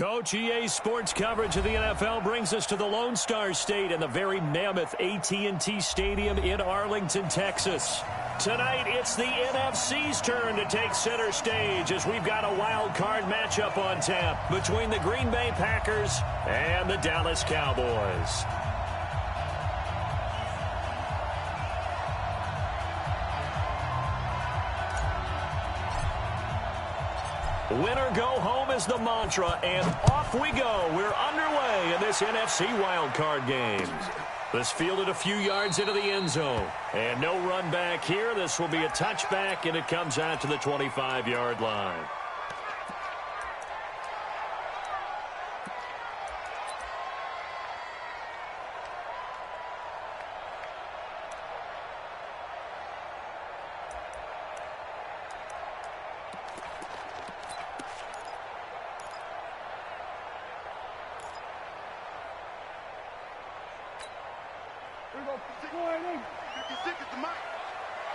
Coach, EA Sports coverage of the NFL brings us to the Lone Star State and the very mammoth AT&T Stadium in Arlington, Texas. Tonight, it's the NFC's turn to take center stage as we've got a wild card matchup on tap between the Green Bay Packers and the Dallas Cowboys. Winner go home is the mantra, and off we go. We're underway in this NFC wildcard game. This fielded a few yards into the end zone. And no run back here. This will be a touchback, and it comes out to the 25-yard line.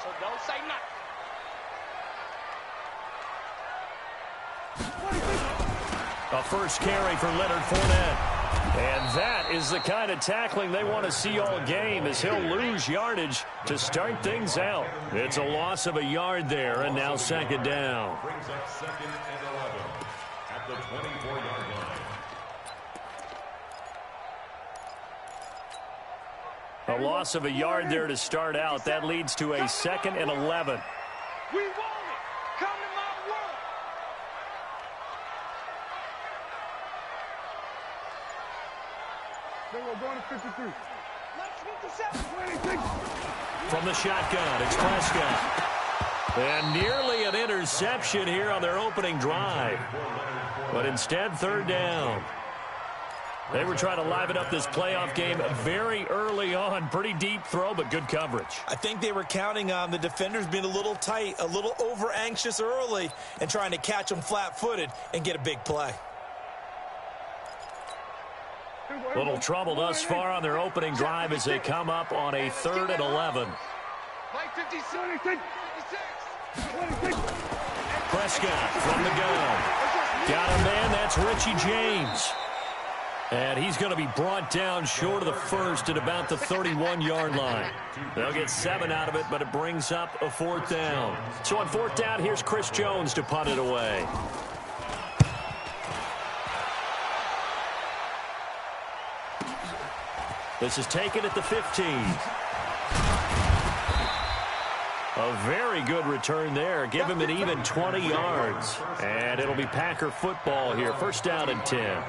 So don't say nothing. A first carry for Leonard Fournette. And that is the kind of tackling they want to see all game as he'll lose yardage to start things out. It's a loss of a yard there, and now second down. Brings up second and 11 at the 24-yard line. A loss of a yard there to start out. That leads to a second and 11. We want it. Come to my world. They were going to 53. Let's 26. From the shotgun, it's Prescott. And nearly an interception here on their opening drive. But instead, third down. They were trying to liven up this playoff game very early on. Pretty deep throw, but good coverage. I think they were counting on the defenders being a little tight, a little over-anxious early, and trying to catch them flat-footed and get a big play. Little trouble thus far on their opening drive as they come up on a third and 11. Play 56. Prescott from the gun. Got a man, that's Richie James. And he's going to be brought down short of the first at about the 31-yard line. They'll get 7 out of it, but it brings up a fourth down. So on fourth down, here's Chris Jones to punt it away. This is taken at the 15. A very good return there. Give him an even 20 yards. And it'll be Packer football here. First down and 10.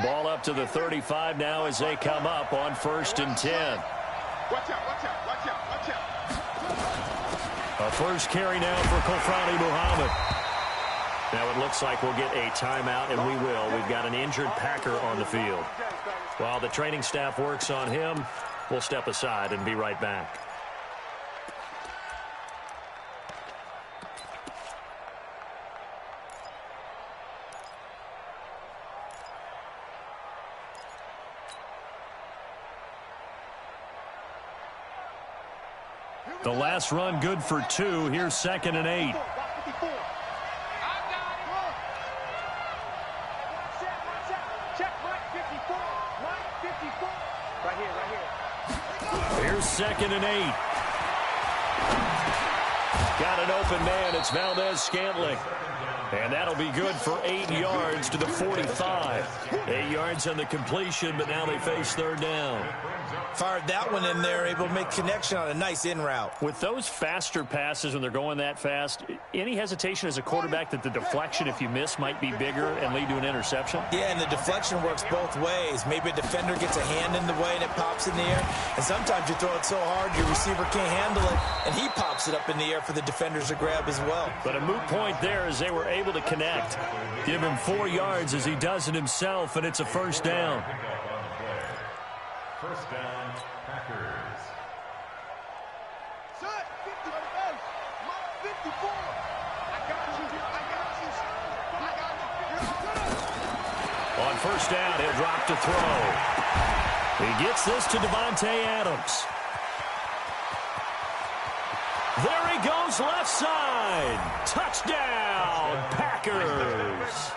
Ball up to the 35 now as they come up on first and 10. Watch out, watch out, watch out, watch out. A first carry now for Kofrani Muhammad. Now it looks like we'll get a timeout, and we will. We've got an injured Packer on the field. While the training staff works on him, we'll step aside and be right back. The last run good for 2. Here's second and 8. Here's second and 8. Got an open man. It's Valdez-Scantling. And that'll be good for 8 yards to the 45. 8 yards on the completion, but now they face third down. Fired that one in there, able to make connection on a nice in route. With those faster passes when they're going that fast, any hesitation as a quarterback that the deflection, if you miss, might be bigger and lead to an interception? Yeah, and the deflection works both ways. Maybe a defender gets a hand in the way and it pops in the air. And sometimes you throw it so hard your receiver can't handle it, and he pops it up in the air for the defenders to grab as well. But a moot point there as they were able to connect. Give him 4 yards as he does it himself, and it's a first down. First down, Packers. Son, 54. I got you. I got you. I got you. On first down, he'll drop to throw. He gets this to Davante Adams. There he goes, left side. Touchdown, Packers.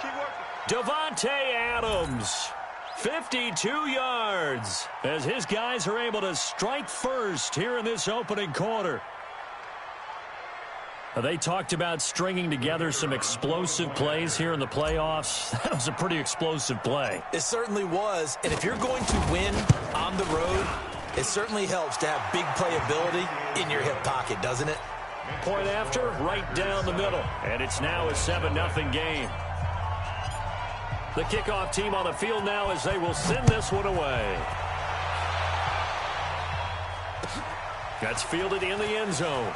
Davante Adams, 52 yards, as his guys are able to strike first here in this opening quarter. They talked about stringing together some explosive plays here in the playoffs. That was a pretty explosive play. It certainly was, and if you're going to win on the road, it certainly helps to have big playability in your hip pocket, doesn't it? Point after, right down the middle. And it's now a 7-0 game. The kickoff team on the field now as they will send this one away. That's fielded in the end zone.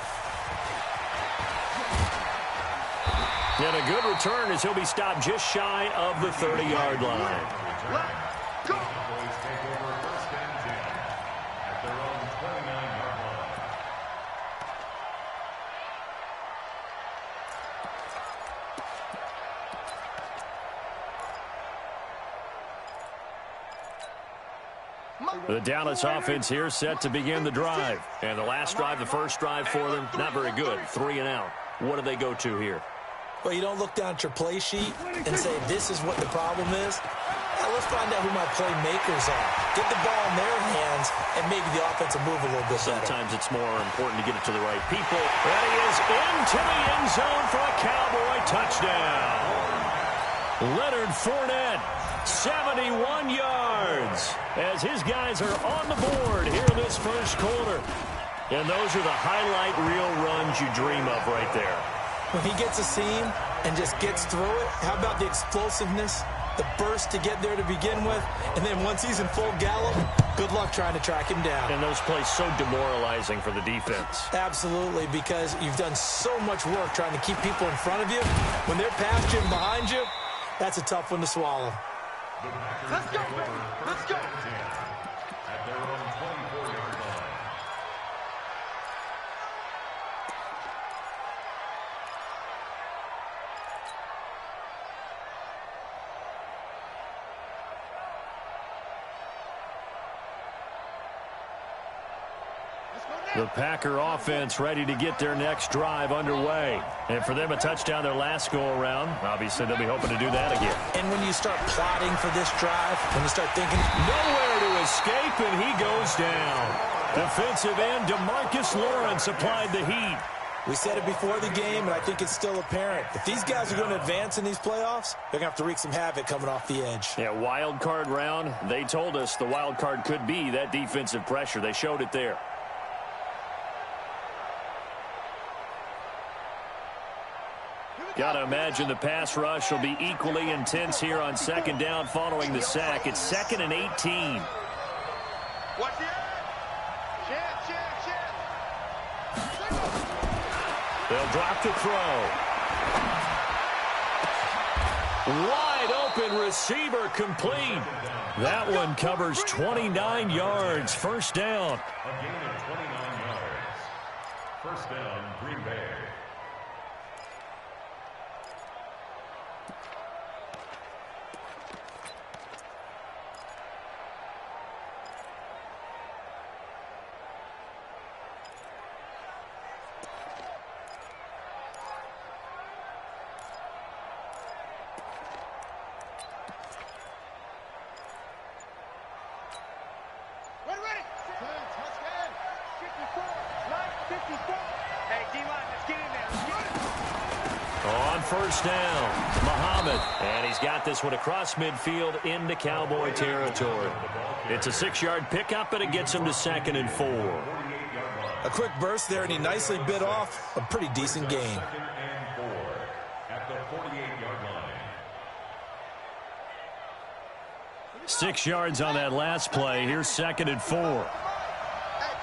And a good return as he'll be stopped just shy of the 30-yard line. Let's go. The Dallas offense here set to begin the drive. And the last drive, the first drive for them, not very good. 3 and out. What do they go to here? Well, you don't look down at your play sheet and say, this is what the problem is. Now, let's find out who my playmakers are. Get the ball in their hands and maybe the offense will move a little bit better. Sometimes it's more important to get it to the right people. And he is into the end zone for a Cowboy touchdown. Leonard Fournette, 71 yards, as his guys are on the board here in this first quarter. And those are the highlight reel runs you dream of right there. When he gets a seam and just gets through it, how about the explosiveness, the burst to get there to begin with, and then once he's in full gallop, good luck trying to track him down. And those plays so demoralizing for the defense. Absolutely, because you've done so much work trying to keep people in front of you. When they're past you and behind you, that's a tough one to swallow. Let's go, baby. Let's go. At their own 24-yard line. The Packer offense ready to get their next drive underway. And for them, a touchdown their last go-around. Obviously, they'll be hoping to do that again. And when you start plotting for this drive, when you start thinking, Nowhere to escape, and he goes down. Defensive end DeMarcus Lawrence applied the heat. we said it before the game, and I think it's still apparent. If these guys are going to advance in these playoffs, they're going to have to wreak some havoc coming off the edge. Yeah, wild card round. They told us the wild card could be that defensive pressure. They showed it there. Got to imagine the pass rush will be equally intense here on second down following the sack. It's 2nd and 18. Watch it. Chip. They'll drop to throw. Wide open receiver complete. That one covers 29 yards. First down. A gain of 29 yards. First down, Green Bay. On first down, Muhammad. And he's got this one across midfield into Cowboy territory. It's a 6-yard pickup, and it gets him to 2nd and 4. A quick burst there, and he nicely bit off a pretty decent gain. 2nd and 4 at the 48-yard line. 6 yards on that last play. Here's 2nd and 4. Hey,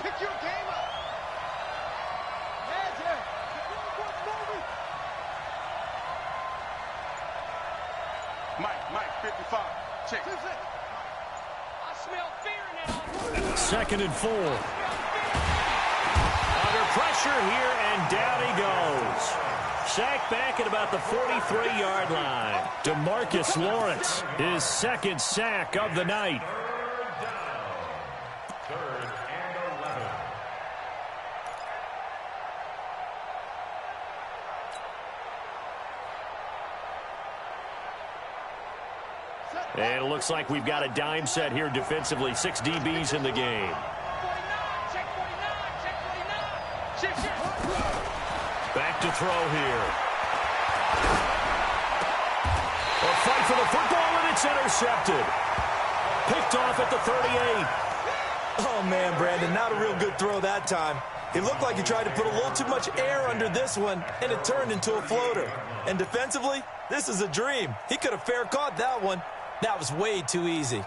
pick your game up. Mike, 55. Check. I smell fear now. 2nd and 4. Under pressure here, and down he goes. Sacked back at about the 43-yard line. DeMarcus Lawrence, his second sack of the night. Third and 11. And it looks like we've got a dime set here defensively. 6 DBs in the game. 49, check 49, check 49. Shift. Back to throw here. A fight for the football, and it's intercepted. Picked off at the 38. Oh, man, Brandon, not a real good throw that time. It looked like he tried to put a little too much air under this one, and it turned into a floater. And defensively, this is a dream. He could have fair caught that one. That was way too easy.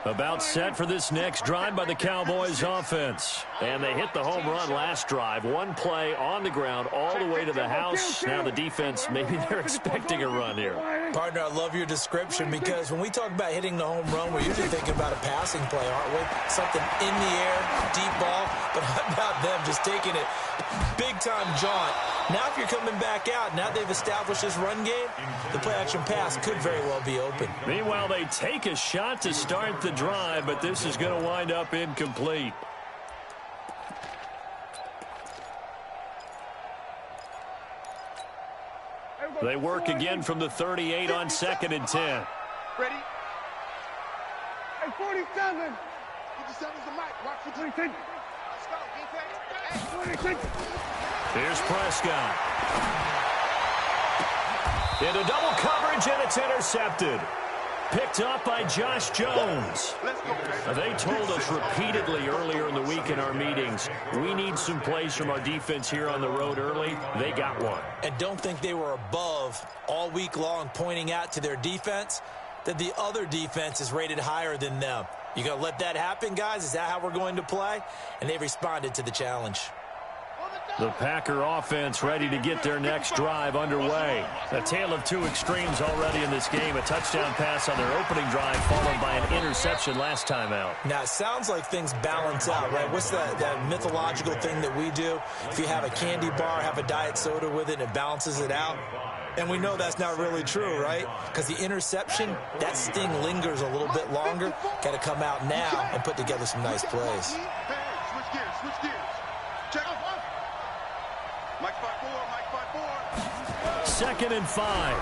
About set for this next drive by the Cowboys offense. And they hit the home run last drive. One play on the ground all the way to the house. Now the defense, maybe they're expecting a run here. Partner, I love your description because when we talk about hitting the home run, we're usually thinking about a passing play, aren't we? Something in the air, deep ball. But how about them just taking it big-time jaunt? Now if you're coming back out, now they've established this run game, the play-action pass could very well be open. Meanwhile, they take a shot to start the drive, but this is going to wind up incomplete. They work again from the 38 on 2nd and 10. Ready? Hey, 47. 57's the mic. Watch the 26. Let's go, defense. 26. Here's Prescott. Into double coverage, and it's intercepted. Picked up by Josh Jones. Let's go, baby. They told us repeatedly earlier in the week in our meetings, we need some plays from our defense here on the road early. They got one. And don't think they were above all week long pointing out to their defense that the other defense is rated higher than them. You going to let that happen, guys? Is that how we're going to play? And they responded to the challenge. The Packer offense ready to get their next drive underway. A tale of two extremes already in this game. A touchdown pass on their opening drive followed by an interception last time out. Now, it sounds like things balance out, right? What's that mythological thing that we do? If you have a candy bar, have a diet soda with it, and it balances it out. And we know that's not really true, right? Because the interception, that sting lingers a little bit longer. Got to come out now and put together some nice plays. Hey, switch gears, switch gears. Check. Mike 5-4, Mike 5-4. 2nd and 5.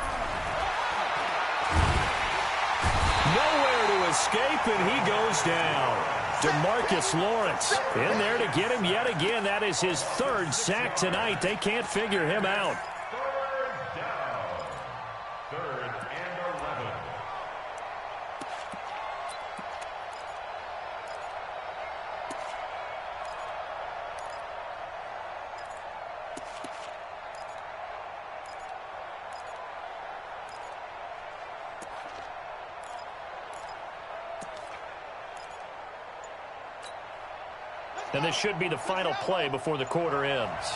Nowhere to escape, and he goes down. DeMarcus Lawrence in there to get him yet again. That is his 3rd sack tonight. They can't figure him out. Third down. 3rd and 11. And this should be the final play before the quarter ends.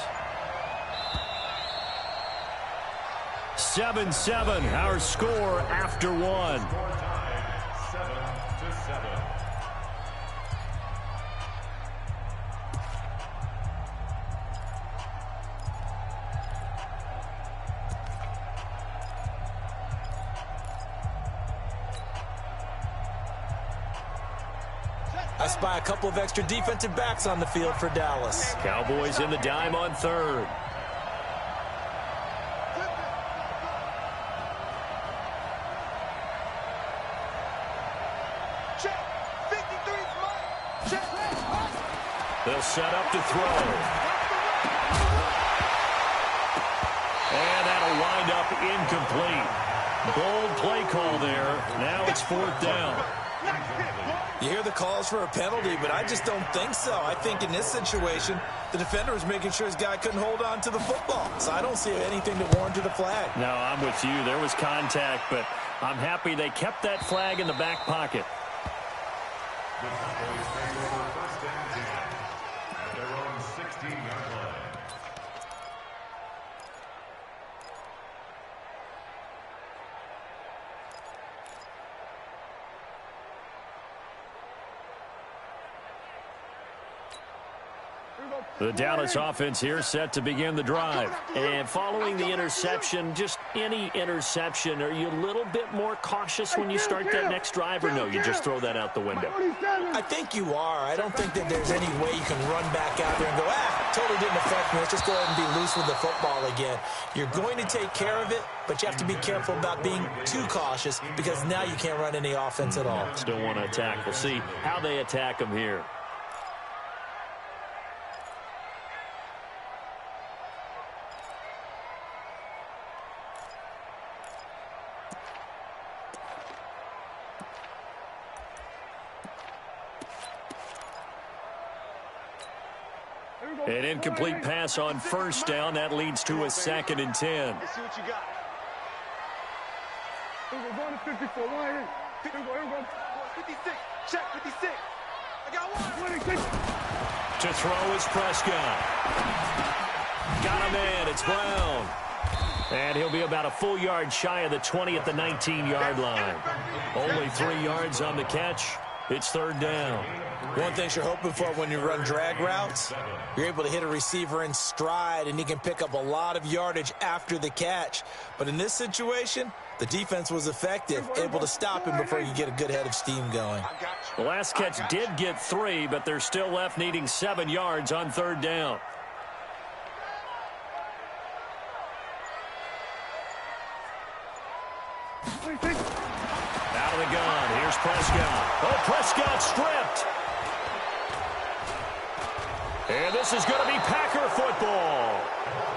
7-7, our score after one. Score tied 7-7. I spy a couple of extra defensive backs on the field for Dallas. Cowboys in the dime on 3rd. Check. 53's Mike. Check. They'll set up to throw. And that'll wind up incomplete. Bold play call there. Now it's 4th down. You hear the calls for a penalty, but I just don't think so. I think in this situation, the defender was making sure his guy couldn't hold on to the football. So I don't see anything that warranted a flag. No, I'm with you. There was contact, but I'm happy they kept that flag in the back pocket. The Cowboys take over 1st and 10 at their own 16-yard line. The Dallas offense here set to begin the drive. And following the interception, just any interception, are you a little bit more cautious when you start that next drive, or no, you just throw that out the window? I think you are. I don't think that there's any way you can run back out there and go, totally didn't affect me. Let's just go ahead and be loose with the football again. You're going to take care of it, but you have to be careful about being too cautious because now you can't run any offense at all. Still want to attack. We'll see how they attack them here. An incomplete pass on first down. That leads to a 2nd and 10. Let's see what you got. Here we go, going to 54. One here. Here we go. 56. Check 56. I got one. 26. To throw is Prescott. Got a man. It's Brown. And he'll be about a full yard shy of the 20 at the 19-yard line. Only 3 yards on the catch. It's 3rd down. One thing you're hoping for when you run drag routes, you're able to hit a receiver in stride, and he can pick up a lot of yardage after the catch. But in this situation, the defense was effective, able to stop him before you get a good head of steam going. The last catch did get 3, but they're still left needing 7 yards on 3rd down. Out of the gun. Here's Prescott. Oh, Prescott stripped. And this is going to be Packer football.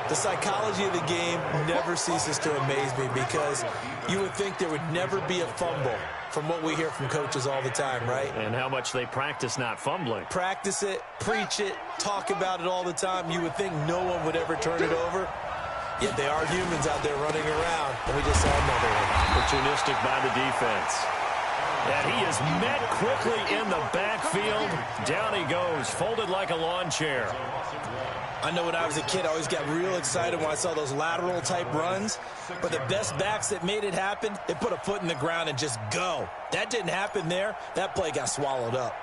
The psychology of the game never ceases to amaze me because you would think there would never be a fumble from what we hear from coaches all the time, right? And how much they practice not fumbling. Practice it, preach it, talk about it all the time. You would think no one would ever turn it over. Yet they are humans out there running around, and we just saw another one. Opportunistic by the defense. And he is met quickly in the backfield. Down he goes, folded like a lawn chair. I know when I was a kid, I always got real excited when I saw those lateral-type runs. But the best backs that made it happen, they put a foot in the ground and just go. That didn't happen there. That play got swallowed up.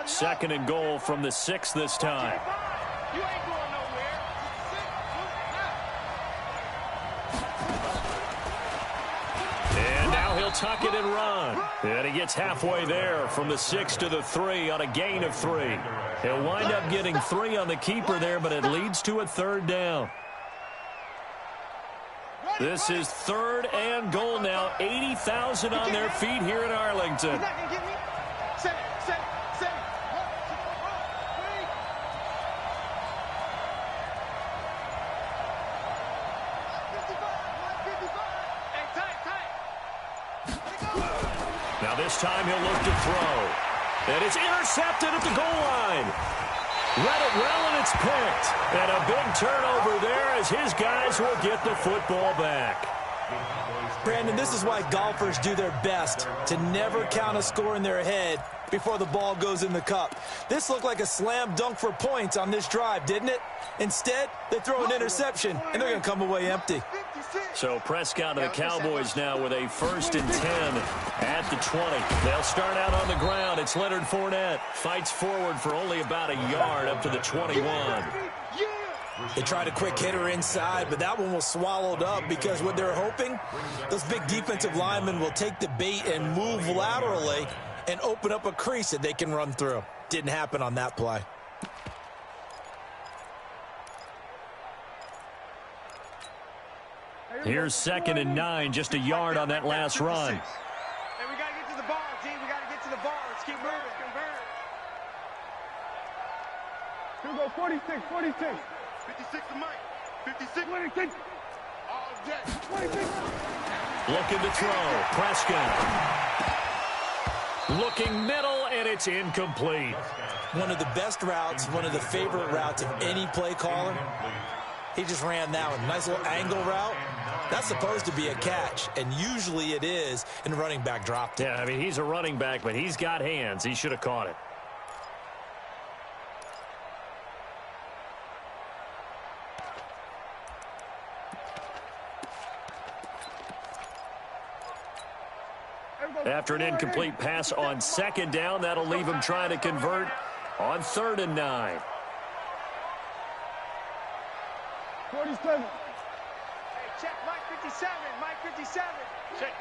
Second and goal from the 6 this time. You ain't going nowhere. And now he'll tuck it and run. And he gets halfway there from the 6 to the 3 on a gain of 3. He'll wind up getting 3 on the keeper there, but it leads to a 3rd down. This is 3rd and goal now. 80,000 on their feet here in Arlington. Now this time he'll look to throw. And it's intercepted at the goal line. Read it well, and it's picked. And a big turnover there as his guys will get the football back. Brandon, this is why golfers do their best to never count a score in their head before the ball goes in the cup. This looked like a slam dunk for points on this drive, didn't it? Instead, they throw an interception, and they're going to come away empty. So Prescott and the Cowboys now with a 1st and 10 at the 20. They'll start out on the ground. It's Leonard Fournette. Fights forward for only about a yard up to the 21. They tried a quick hitter inside, but that one was swallowed up because what they're hoping, those big defensive linemen will take the bait and move laterally and open up a crease that they can run through. Didn't happen on that play. Here's 2nd and 9, just a yard on that last run. Hey, we got to get to the ball, G. We got to get to the ball. Let's keep moving. Here we go, 46, 46. 56 to Mike. 56. 26. All day. 26. Looking to throw. Prescott. Looking middle, and it's incomplete. One of the best routes, one of the favorite routes of any play caller. He just ran that one. Nice little angle route. That's supposed to be a catch, and usually it is, and the running back dropped it. Yeah, I mean, he's a running back, but he's got hands. He should have caught it. after an incomplete pass on second down. That'll leave him trying to convert on 3rd and 9. 47. Hey, check Mike 57. Mike 57. Check.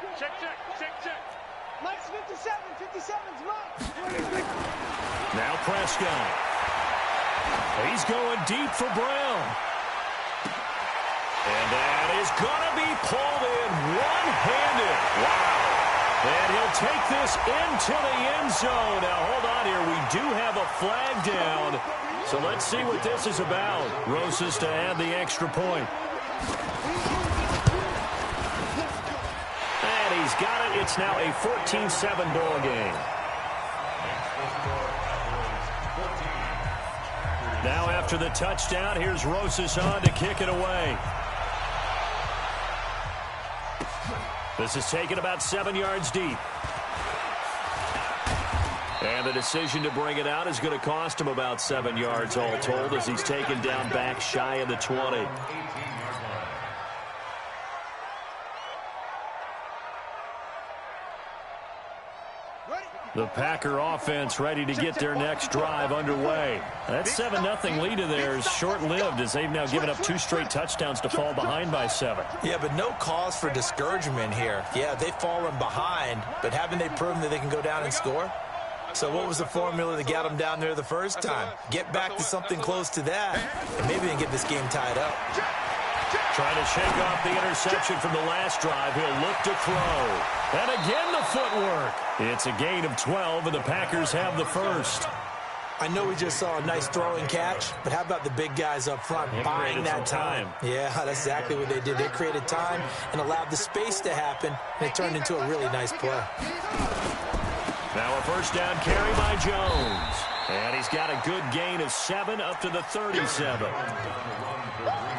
Mike's 57. 57's Mike. Now Prescott. He's going deep for Brown. And that is going to be pulled in one-handed. Wow. And he'll take this into the end zone. Now, hold on here. We do have a flag down. So let's see what this is about. Rosas to add the extra point. And he's got it. It's now a 14-7 ball game. Now after the touchdown, here's Rosas on to kick it away. This is taken about 7 yards deep. And the decision to bring it out is going to cost him about 7 yards all told as he's taken down back shy of the 20. The Packer offense ready to get their next drive underway. That 7-0 lead of theirs short-lived as they've now given up 2 straight touchdowns to fall behind by 7. Yeah, but no cause for discouragement here. Yeah, they've fallen behind, but haven't they proven that they can go down and score? So what was the formula that got them down there the first time? Get back to something close to that, and maybe they can get this game tied up. Trying to shake off the interception from the last drive. He'll look to throw. And again the footwork. It's a gain of 12, and the Packers have the first. I know we just saw a nice throwing catch, but how about the big guys up front buying that time? Yeah, that's exactly what they did. They created time and allowed the space to happen, and it turned into a really nice play. Now a first down carry by Jones. And he's got a good gain of 7 up to the 37.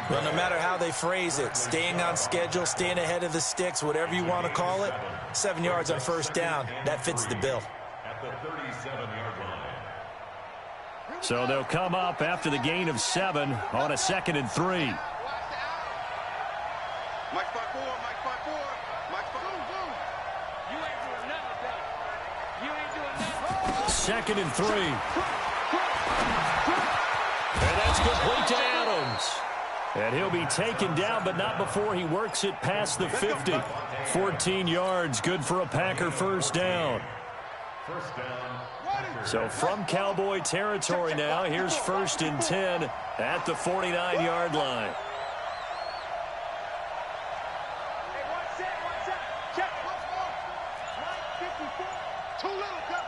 Well, no matter how they phrase it, staying on schedule, staying ahead of the sticks, whatever you want to call it, 7 yards on first down, that fits the bill. At the 37-yard line. So they'll come up after the gain of 7 on a 2nd and 3. Mike 5-4, Mike 5-4, Mike 5-4. You ain't doing nothing, bro. You ain't doing nothing. 2nd and 3. And that's complete to Adams. And he'll be taken down, but not before he works it past the 50. 14 yards, good for a Packer first down. First down. So from Cowboy territory now, here's 1st and 10 at the 49-yard line. Hey, one set. Check. Mike 54. Too little, cut.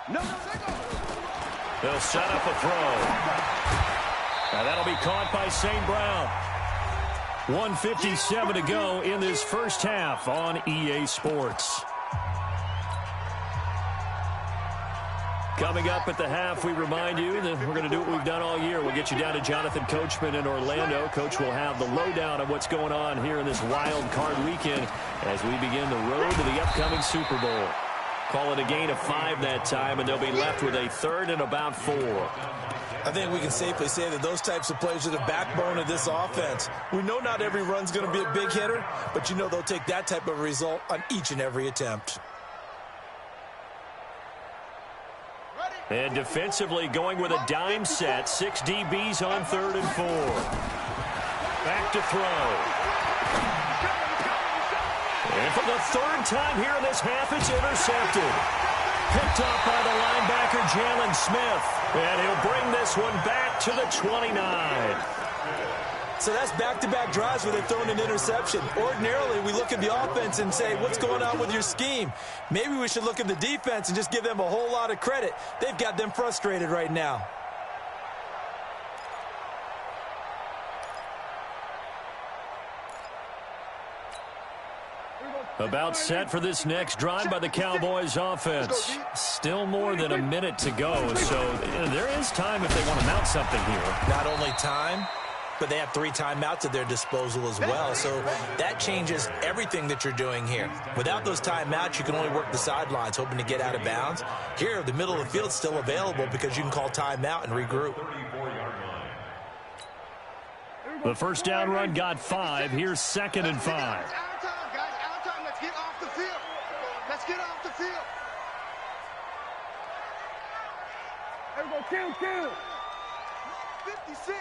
No, they go. They'll set up a throw. Now that'll be caught by St. Brown. 1:57 to go in this first half on EA Sports. Coming up at the half, we remind you that we're going to do what we've done all year. We'll get you down to Jonathan Coachman in Orlando. Coach will have the lowdown of what's going on here in this wild card weekend as we begin the road to the upcoming Super Bowl. Call it a gain of 5 that time, and they'll be left with a 3rd and about 4. I think we can safely say that those types of plays are the backbone of this offense. We know not every run's going to be a big hitter, but you know they'll take that type of result on each and every attempt. And defensively going with a dime set. 6 DBs on 3rd and 4. Back to throw. And for the 3rd time here in this half, it's intercepted. Picked up by the linebacker, Jalen Smith. And he'll bring this one back to the 29. So that's back-to-back drives where they're throwing an interception. Ordinarily, we look at the offense and say, what's going on with your scheme? Maybe we should look at the defense and just give them a whole lot of credit. They've got them frustrated right now. About set for this next drive by the Cowboys offense. Still more than a minute to go, so there is time if they want to mount something here. Not only time, but they have 3 timeouts at their disposal as well, so that changes everything that you're doing here. Without those timeouts, you can only work the sidelines, hoping to get out of bounds. Here, the middle of the field's still available because you can call timeout and regroup. The first down run got 5. Here's 2nd and 5. Out of time, guys. Out of time. Let's get off the field. Let's get off the Seal. There we go. Kill. 56.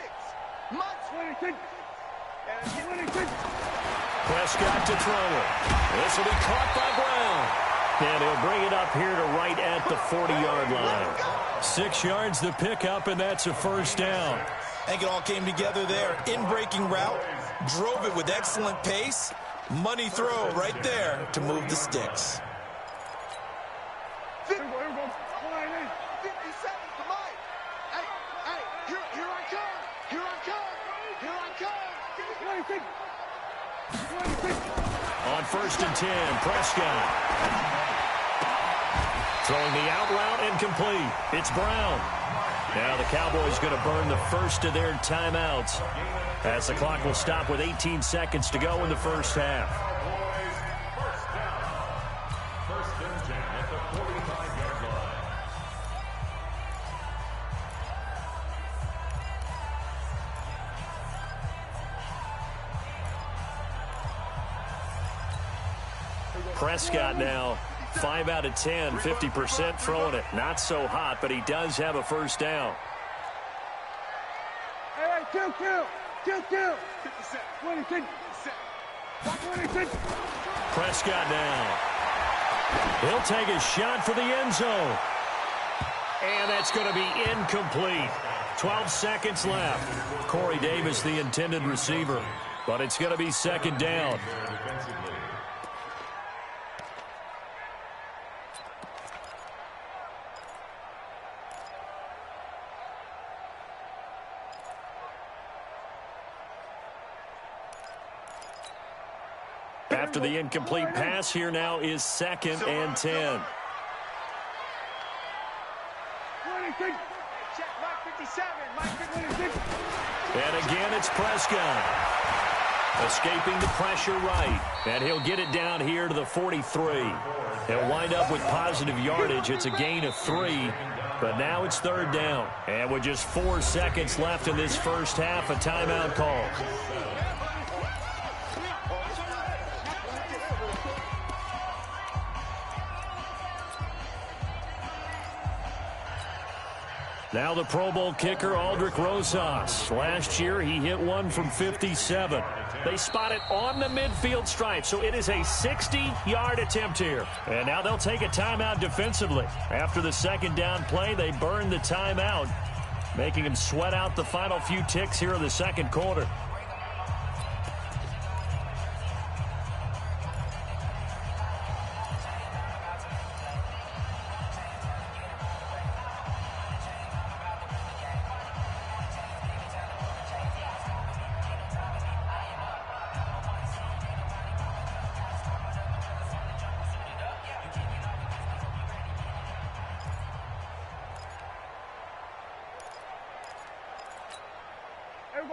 Much. 26. And 26. Prescott to throw it. This will be caught by Brown. And he'll bring it up here to right at the 40-yard line. 6 yards the pickup, and that's a first down. I think it all came together there. In-breaking route, drove it with excellent pace. Money throw right there to move the sticks. Here we go. Line in. 57 to Mike. Hey, here I come. 26. 26. On 1st and 10, Prescott. Throwing the out route incomplete. It's Brown. Now the Cowboys going to burn the first of their timeouts as the clock will stop with 18 seconds to go in the first half. First down. 1st and 10 at the 45-yard line. Prescott now 5 out of 10, 50% throwing it. Not so hot, but he does have a first down. Hey, kill. 57. 26. 26. Prescott now. He'll take a shot for the end zone. And that's going to be incomplete. 12 seconds left. Corey Davis, the intended receiver. But it's going to be second down. After the incomplete pass, here now is 2nd and 10. 26. Check Mike 57. Mike 26. And again, it's Prescott. Escaping the pressure right. And he'll get it down here to the 43. He'll wind up with positive yardage. It's a gain of 3. But now it's 3rd down. And with just 4 seconds left in this first half, a timeout call. Now the Pro Bowl kicker, Aldrick Rosas. Last year, he hit one from 57. They spot it on the midfield stripe, so it is a 60-yard attempt here. And now they'll take a timeout defensively. After the second down play, they burn the timeout, making them sweat out the final few ticks here in the second quarter.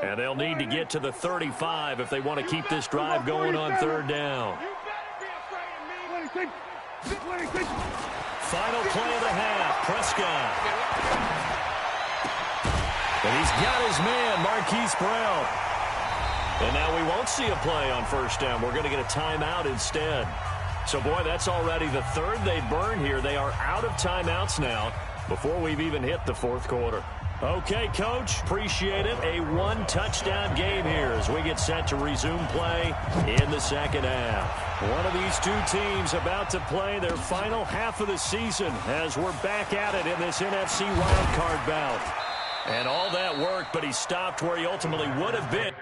And they'll need to get to the 35 if they want to keep this drive going on 3rd down. You better be afraid of me. 26. Final play of the half, Prescott. And he's got his man, Marquise Brown. And now we won't see a play on 1st down. We're going to get a timeout instead. So, boy, that's already the 3rd they burn here. They are out of timeouts now before we've even hit the 4th quarter. Okay, Coach, appreciate it. A 1-touchdown game here as we get set to resume play in the second half. One of these two teams about to play their final half of the season as we're back at it in this NFC Wildcard bout. And all that work, but he stopped where he ultimately would have been.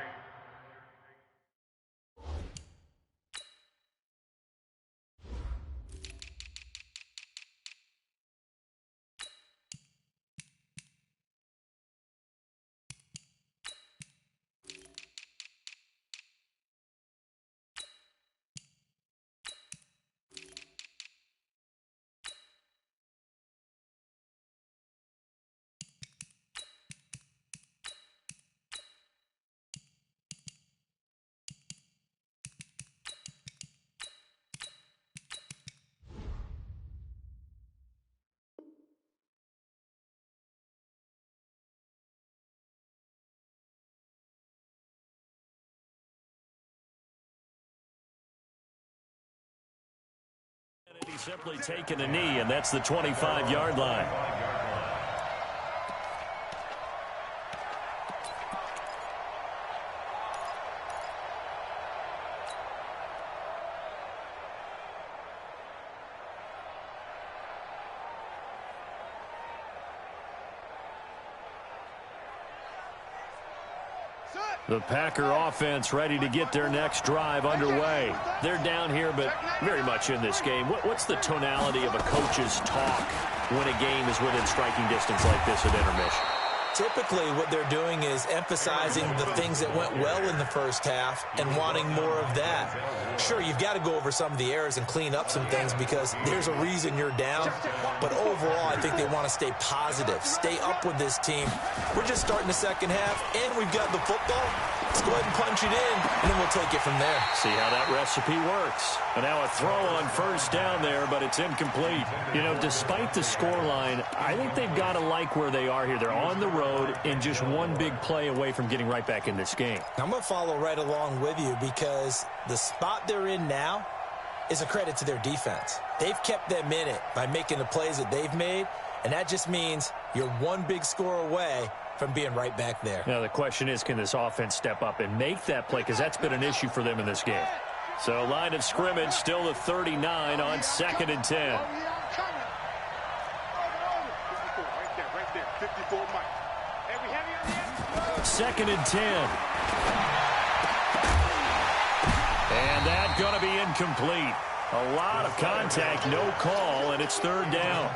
simply taking a knee, and that's the 25-yard line. The Packer offense ready to get their next drive underway. They're down here, but very much in this game. What's the tonality of a coach's talk when a game is within striking distance like this at intermission? Typically, what they're doing is emphasizing the things that went well in the first half and wanting more of that. Sure, you've got to go over some of the errors and clean up some things because there's a reason you're down. But overall, I think they want to stay positive, stay up with this team. We're just starting the second half, and we've got the football. Let's go ahead and punch it in, and then we'll take it from there. See how that recipe works. And now a throw on first down there, but it's incomplete. You know, despite the scoreline, I think they've got to like where they are here. They're on the road and just one big play away from getting right back in this game. I'm going to follow right along with you because the spot they're in now is a credit to their defense. They've kept them in it by making the plays that they've made, and that just means you're one big score away from being right back there. Now the question is, can this offense step up and make that play? Because that's been an issue for them in this game. So line of scrimmage still the 39 on 2nd and 10. Right there. 54, Mike. Hey, we heavy on the end? 2nd and 10. And that's going to be incomplete. A lot of contact, no call, and it's 3rd down.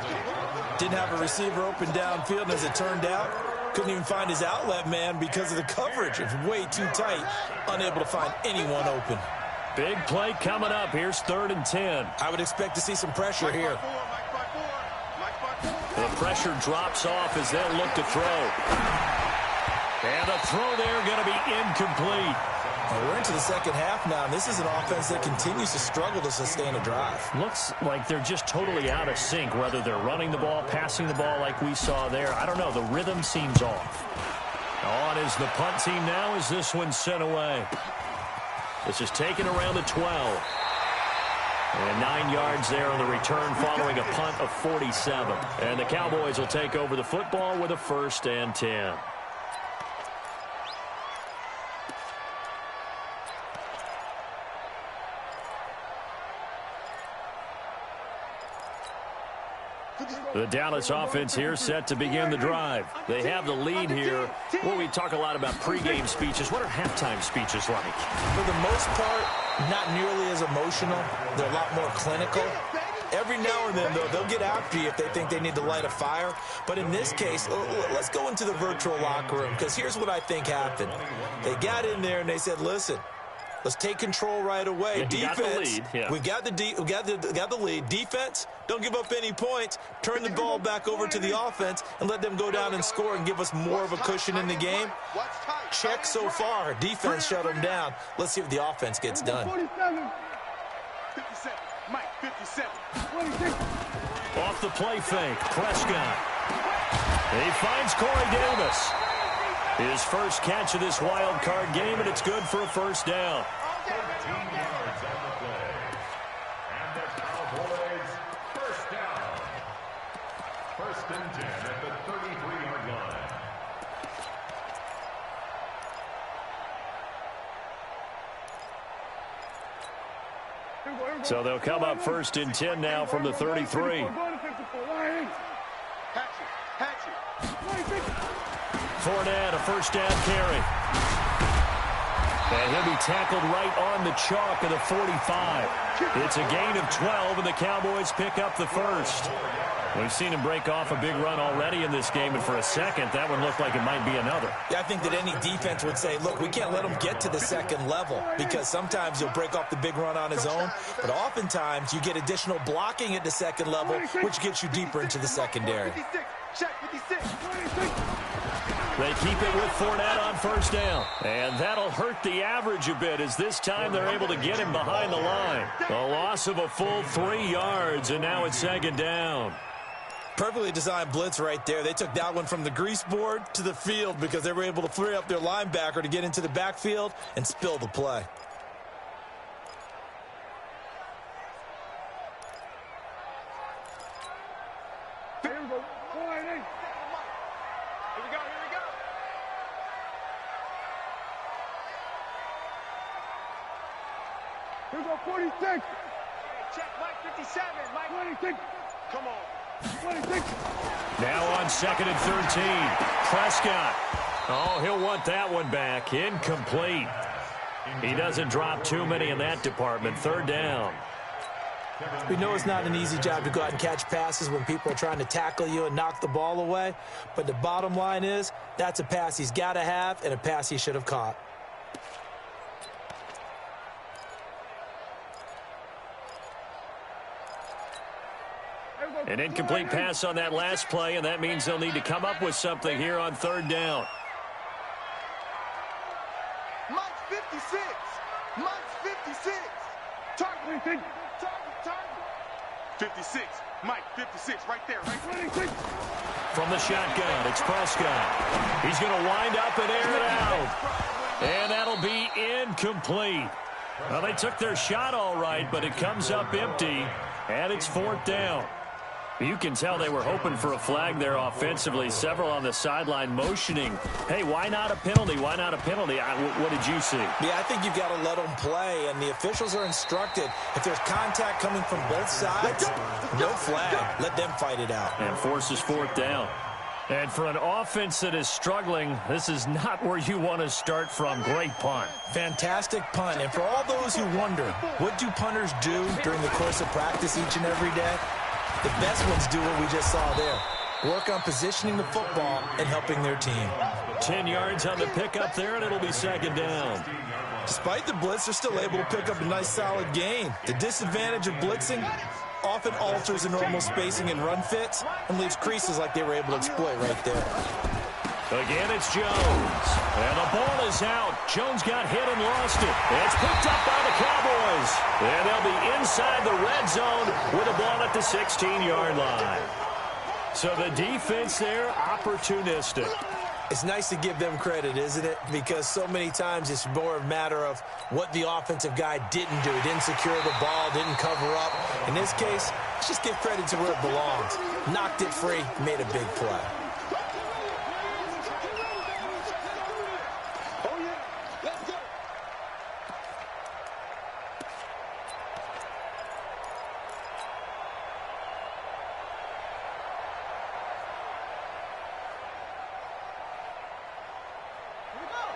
Didn't have a receiver open downfield, and as it turned out, couldn't even find his outlet man because of the coverage. It's way too tight, unable to find anyone open. Big play coming up. Here's 3rd and 10. I would expect to see some pressure here. The pressure drops off as they'll look to throw. And the throw there going to be incomplete. Well, we're into the second half now, and this is an offense that continues to struggle to sustain a drive. Looks like they're just totally out of sync, whether they're running the ball, passing the ball like we saw there. I don't know. The rhythm seems off. On is the punt team now as this one's sent away. This is taken around the 12. And 9 yards there on the return following a punt of 47. And the Cowboys will take over the football with a 1st and 10. The Dallas offense here set to begin the drive. They have the lead here. Well, we talk a lot about pregame speeches. What are halftime speeches like? For the most part, not nearly as emotional. They're a lot more clinical. Every now and then, though, they'll get after you if they think they need to light a fire. But in this case, let's go into the virtual locker room, because here's what I think happened. They got in there and they said, listen, let's take control right away. Defense, we got the lead. Defense, don't give up any points. Turn the ball back over to the offense and let them go down and score and give us more of a cushion in the game. Check so far. Defense shut them down. Let's see if the offense gets done. 57, Mike, 57. Off the play fake, Prescott. He finds Corey Davis. His first catch of this wild card game, and it's good for a 1st down. 13 yards on the play. And the Cowboys, 1st down. 1st and 10 at the 33-yard line. So they'll come up 1st and 10 now from the 33. Fournette, a 1st down carry. And he'll be tackled right on the chalk of the 45. It's a gain of 12, and the Cowboys pick up the 1st. We've seen him break off a big run already in this game, and for a second, that one looked like it might be another. Yeah, I think that any defense would say, look, we can't let him get to the 2nd level, because sometimes he'll break off the big run on his own, but oftentimes you get additional blocking at the 2nd level, which gets you deeper into the secondary. They keep it with Fournette on 1st down. And that'll hurt the average a bit as this time they're able to get him behind the line. A loss of a full 3 yards, and now it's 2nd down. Perfectly designed blitz right there. They took that one from the grease board to the field because they were able to free up their linebacker to get into the backfield and spill the play. Here go 46. Check Mike 57. Mike 26. Come on. 26. Now on 2nd and 13. Prescott. Oh, he'll want that one back. Incomplete. He doesn't drop too many in that department. 3rd down. We know it's not an easy job to go out and catch passes when people are trying to tackle you and knock the ball away. But the bottom line is, that's a pass he's got to have and a pass he should have caught. An incomplete pass on that last play, and that means they'll need to come up with something here on 3rd down. Mike 56. Mike 56. Target. 26. Target. 56. Mike 56 right there. Right there. 26. From the shotgun, it's Prescott. He's going to wind up and air it out. And that'll be incomplete. Well, they took their shot all right, but it comes up empty, and it's 4th down. You can tell they were hoping for a flag there offensively. Several on the sideline motioning, hey, why not a penalty? Why not a penalty? What did you see? Yeah, I think you've got to let them play, and the officials are instructed, if there's contact coming from both sides, no flag. Let them fight it out. And forces 4th down. And for an offense that is struggling, this is not where you want to start from. Great punt. Fantastic punt. And for all those who wonder, what do punters do during the course of practice each and every day? The best ones do what we just saw there. Work on positioning the football and helping their team. 10 yards on the pickup there, and it'll be 2nd down. Despite the blitz, they're still able to pick up a nice solid gain. The disadvantage of blitzing often alters the normal spacing and run fits and leaves creases like they were able to exploit right there. Again, it's Jones. And the ball is out. Jones got hit and lost it. It's picked up by the Cowboys. And they'll be inside the red zone with a ball at the 16-yard line. So the defense there, opportunistic. It's nice to give them credit, isn't it? Because so many times it's more a matter of what the offensive guy didn't do. Didn't secure the ball, didn't cover up. In this case, let's just give credit to where it belongs. Knocked it free, made a big play.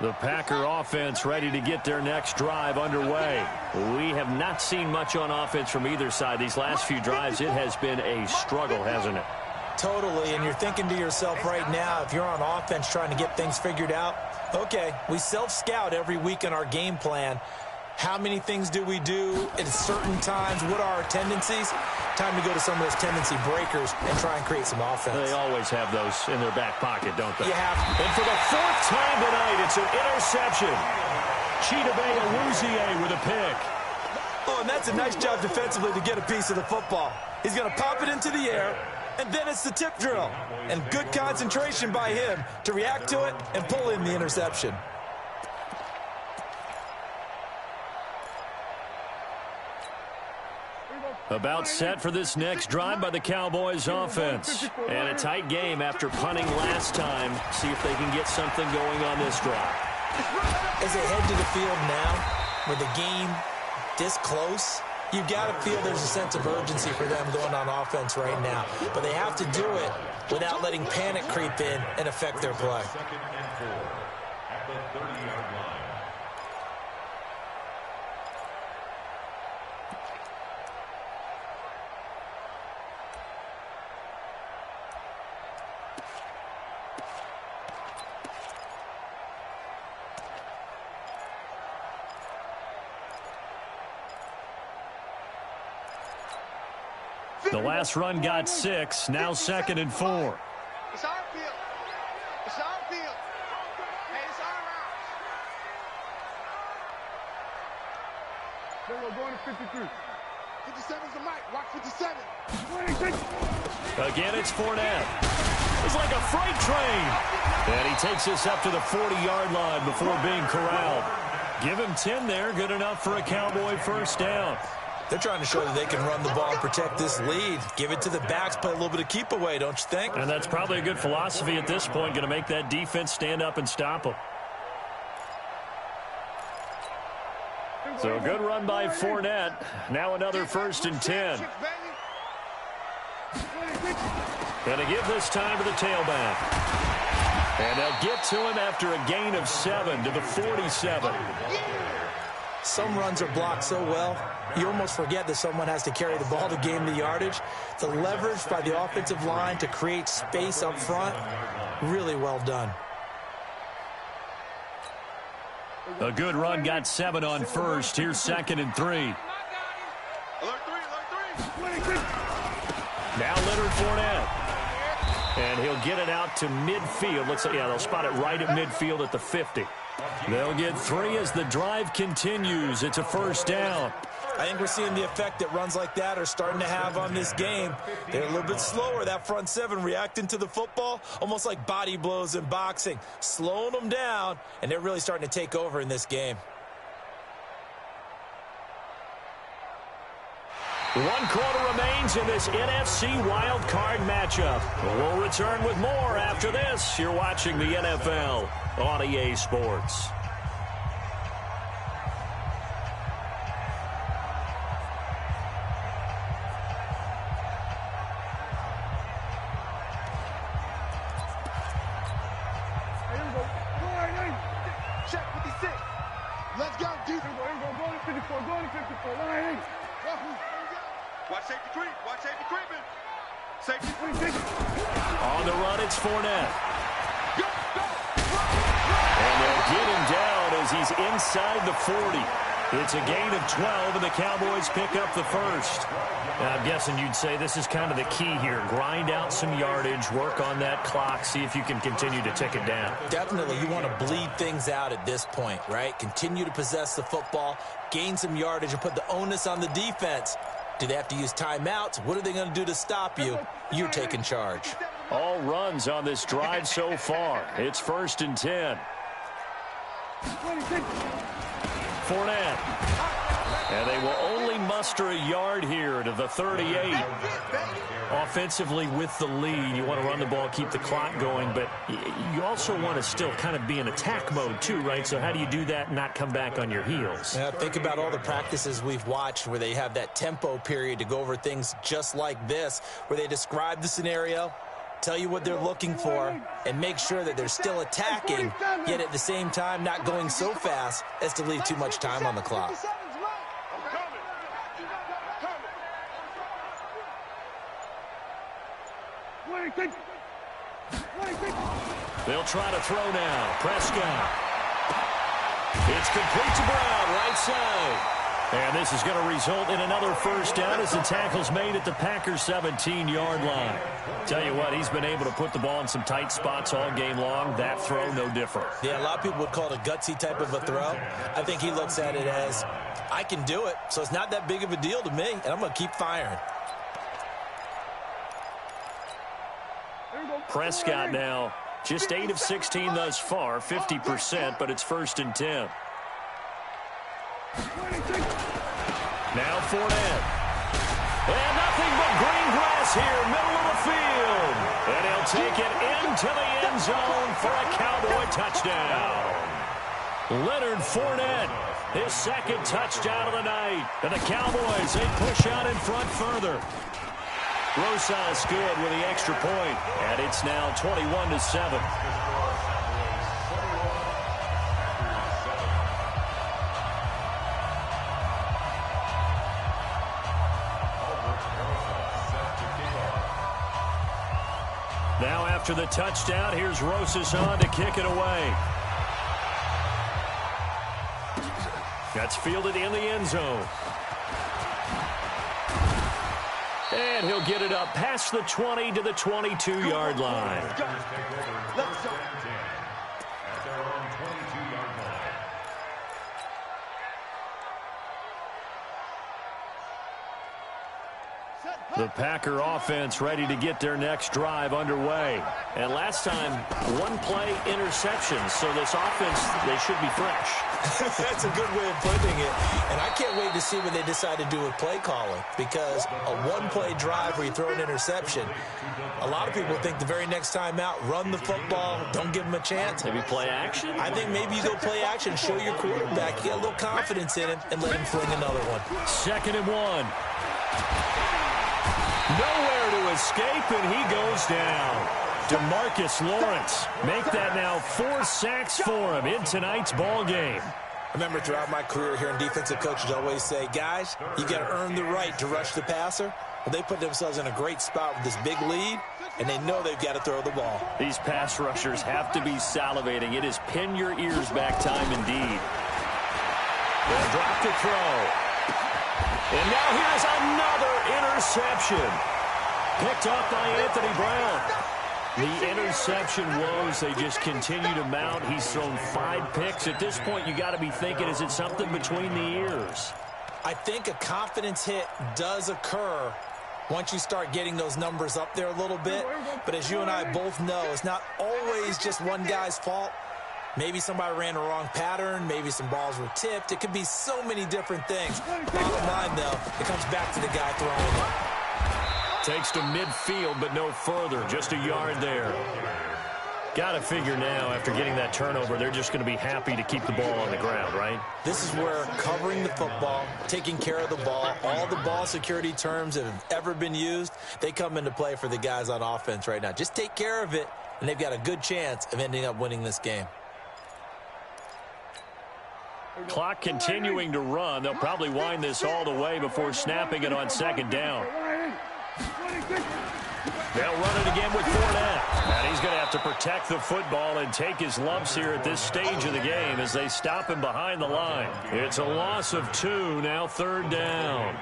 The Packer offense ready to get their next drive underway. We have not seen much on offense from either side. These last few drives, it has been a struggle, hasn't it? Totally, and you're thinking to yourself right now, if you're on offense trying to get things figured out, okay, we self-scout every week in our game plan. How many things do we do at certain times? What are our tendencies? Time to go to some of those tendency breakers and try and create some offense. They always have those in their back pocket, don't they? You have. And for the 4th time tonight, it's an interception. Chidobe Awuzie with a pick. Oh, and that's a nice job defensively to get a piece of the football. He's going to pop it into the air, and then it's the tip drill. And good concentration by him to react to it and pull in the interception. About set for this next drive by the Cowboys offense. And a tight game after punting last time. See if they can get something going on this drive. As they head to the field now, with the game this close, you've got to feel there's a sense of urgency for them going on offense right now. But they have to do it without letting panic creep in and affect their play. 2nd and 4 at the 30-yard line. The last run got 6, now 2nd and 4. It's our field. It's our field. Hey, it's our house. Then we're going to 53. 57's the Mike. Watch 57. 26. Again, it's Fournette. It's like a freight train. And he takes us up to the 40-yard line before being corralled. Give him 10 there. Good enough for a Cowboy 1st down. They're trying to show that they can run the ball and protect this lead. Give it to the backs, play a little bit of keep away, don't you think? And that's probably a good philosophy at this point, going to make that defense stand up and stop them. So a good run by Fournette. Now another 1st and 10. Going to give this time to the tailback. And they'll get to him after a gain of 7 to the 47. Some runs are blocked so well, you almost forget that someone has to carry the ball to gain the yardage. The leverage by the offensive line to create space up front, really well done. A good run got 7 on 1st. Here's 2nd and 3. Alert 3. Now Leonard Fournette. And he'll get it out to midfield. Looks like, yeah, they'll spot it right at midfield at the 50. They'll get 3 as the drive continues. It's a 1st down. I think we're seeing the effect that runs like that are starting to have on this game. They're a little bit slower, that front 7, reacting to the football, almost like body blows in boxing, slowing them down, and they're really starting to take over in this game. 1 quarter remains in this NFC Wildcard matchup. We'll return with more after this. You're watching the NFL on EA Sports. Check 56. Let's go, defense. Go to 54. Go to 54. Line 8. Watch safety creep. Watch safety creeping. Safety. 26. On the run, it's Fournette. And they'll get him down as he's inside the 40. It's a gain of 12, and the Cowboys pick up the 1st. Now, I'm guessing you'd say this is kind of the key here. Grind out some yardage, work on that clock, see if you can continue to tick it down. Definitely, you want to bleed things out at this point, right? Continue to possess the football, gain some yardage, and put the onus on the defense. Do they have to use timeouts? What are they going to do to stop you? You're taking charge. All runs on this drive so far. It's 1st and 10. 26. Fournette. And they will only muster a yard here to the 38. Offensively with the lead, you want to run the ball, keep the clock going, but you also want to still kind of be in attack mode too, right? So how do you do that and not come back on your heels? Yeah, think about all the practices we've watched where they have that tempo period to go over things just like this, where they describe the scenario, tell you what they're looking for, and make sure that they're still attacking, yet at the same time not going so fast as to leave too much time on the clock. They'll try to throw now. Prescott. It's complete to Brown, right side. And this is going to result in another 1st down as the tackle's made at the Packers' 17-yard line. Tell you what, he's been able to put the ball in some tight spots all game long. That throw, no different. Yeah, a lot of people would call it a gutsy type of a throw. I think he looks at it as, I can do it, so it's not that big of a deal to me, and I'm going to keep firing. Prescott now, just 8 of 16 thus far, 50%, but it's 1st and 10. Now Fournette. And nothing but green grass here, middle of the field. And he'll take it into the end zone for a Cowboy touchdown. Leonard Fournette, his 2nd touchdown of the night. And the Cowboys, they push out in front further. Rosas good with the extra point, and it's now 21-7. Now after the touchdown, here's Rosas on to kick it away. That's fielded in the end zone. And he'll get it up past the 20 to the 22-yard line. Let's go. At their own 22-yard line. Set. The Packer offense ready to get their next drive underway. And last time, one-play interception. So this offense, they should be fresh. That's a good way of putting it. And I can't wait to see what they decide to do with play calling, because a one-play drive where you throw an interception, a lot of people think the very next time out, run the football, don't give them a chance. Maybe play action? I think maybe you go play action, show your quarterback, you get a little confidence in him, and let him fling another one. 2nd and 1. Nowhere to escape, and he goes down. DeMarcus Lawrence make that now 4 sacks for him in tonight's ball game. I remember throughout my career hearing defensive coaches always say, guys, you got to earn the right to rush the passer. Well, they put themselves in a great spot with this big lead, and they know they've got to throw the ball. These pass rushers have to be salivating. It is pin your ears back time indeed. They'll drop to throw. And now here's another interception. Picked up by Anthony Brown. The interception woes, they just continue to mount. He's thrown 5 picks. At this point, you got to be thinking, is it something between the ears? I think a confidence hit does occur once you start getting those numbers up there a little bit. But as you and I both know, it's not always just one guy's fault. Maybe somebody ran a wrong pattern. Maybe some balls were tipped. It could be so many different things. Bottom line, though, it comes back to the guy throwing it. Takes to midfield, but no further. Just a yard there. Got to figure now, after getting that turnover, they're just going to be happy to keep the ball on the ground, right? This is where covering the football, taking care of the ball, all the ball security terms that have ever been used, they come into play for the guys on offense right now. Just take care of it, and they've got a good chance of ending up winning this game. Clock continuing to run. They'll probably wind this all the way before snapping it on 2nd down. They'll run it again with Fournette. And he's going to have to protect the football and take his lumps here at this stage of the game as they stop him behind the line. It's a loss of 2, now 3rd down.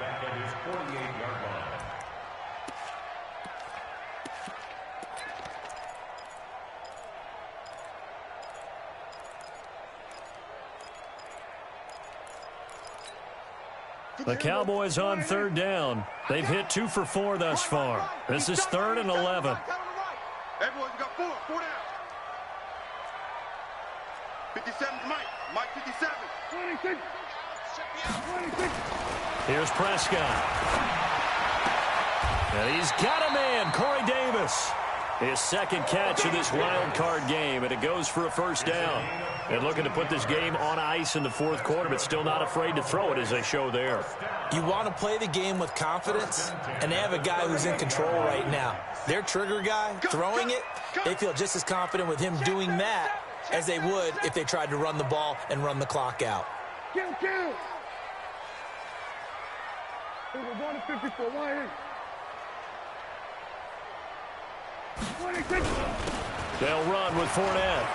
The Cowboys on 3rd down. They've hit 2 for 4 thus far. This is 3rd and 11. Everyone's got 4 down. 57 Mike 57. 26. Here's Prescott. And he's got a man, Corey Davis. His 2nd catch of this wild card game, and it goes for a 1st down. And looking to put this game on ice in the 4th quarter, but still not afraid to throw it as they show there. You want to play the game with confidence, and they have a guy who's in control right now. Their trigger guy, throwing it, they feel just as confident with him doing that as they would if they tried to run the ball and run the clock out. Kill. We're going to 54. Line in. 26. They'll run with Fournette.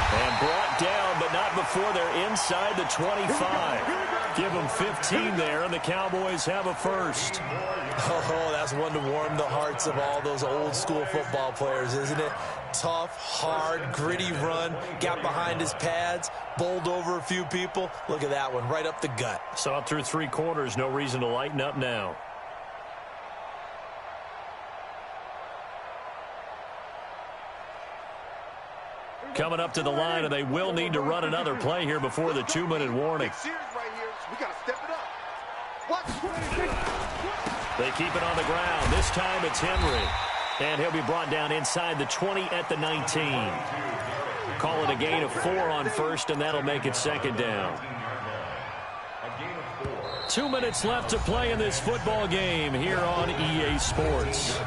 And brought down, but not before they're inside the 25. Give them 15 there, and the Cowboys have a 1st. Oh, that's one to warm the hearts of all those old-school football players, isn't it? Tough, hard, gritty run, got behind his pads, bowled over a few people. Look at that one, right up the gut. Saw it through 3 quarters, no reason to lighten up now. Coming up to the line, and they will need to run another play here before the 2-minute warning. We got to step it up. What? They keep it on the ground. This time it's Henry. And he'll be brought down inside the 20 at the 19. Call it a gain of 4 on 1st, and that'll make it 2nd down. 2 minutes left to play in this football game here on EA Sports.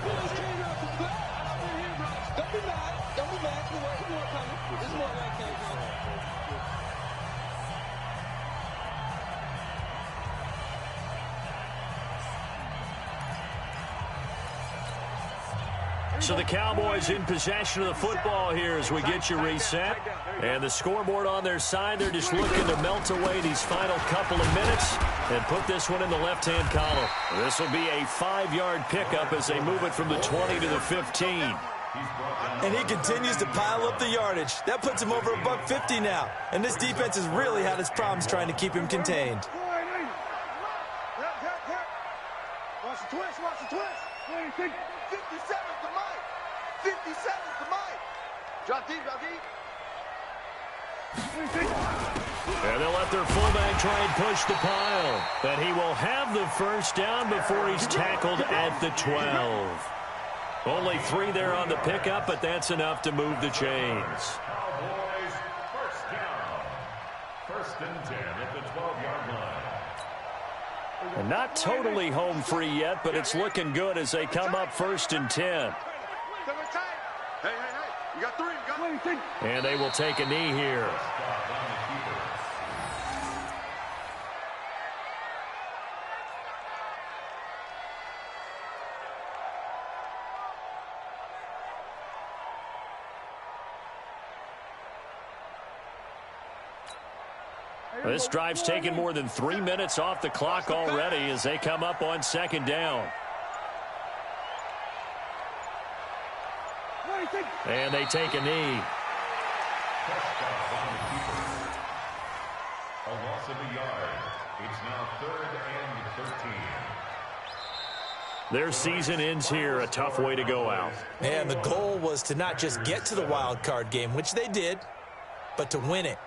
So the Cowboys in possession of the football here as we get you reset. And the scoreboard on their side, they're just looking to melt away these final couple of minutes and put this one in the left-hand column. This will be a 5-yard pickup as they move it from the 20 to the 15. And he continues to pile up the yardage. That puts him over $150 now. And this defense has really had its problems trying to keep him contained. 26. 57 to Mike. 57 to Mike. Drop deep, drop deep. 26. And they'll let their fullback try and push the pile. But he will have the first down before he's tackled at the 12. Only 3 there on the pickup, but that's enough to move the chains. Cowboys, first down. First and 10 at the 12-yard line. And not totally home free yet, but it's looking good as they come up first and 10. Hey, you got 3, you got 26. And they will take a knee here. Stop on the keeper. This drive's taken more than 3 minutes off the clock already as they come up on second down. 26. And they take a knee. Stop on the keeper. A loss of a yard. It's now 3rd and 13. Their season ends here. A tough way to go out. And the goal was to not just get to the wild card game, which they did, but to win it.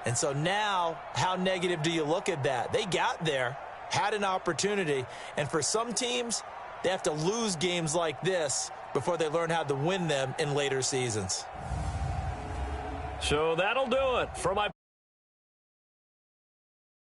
And so now, how negative do you look at that? They got there, had an opportunity, and for some teams, they have to lose games like this before they learn how to win them in later seasons. So that'll do it for my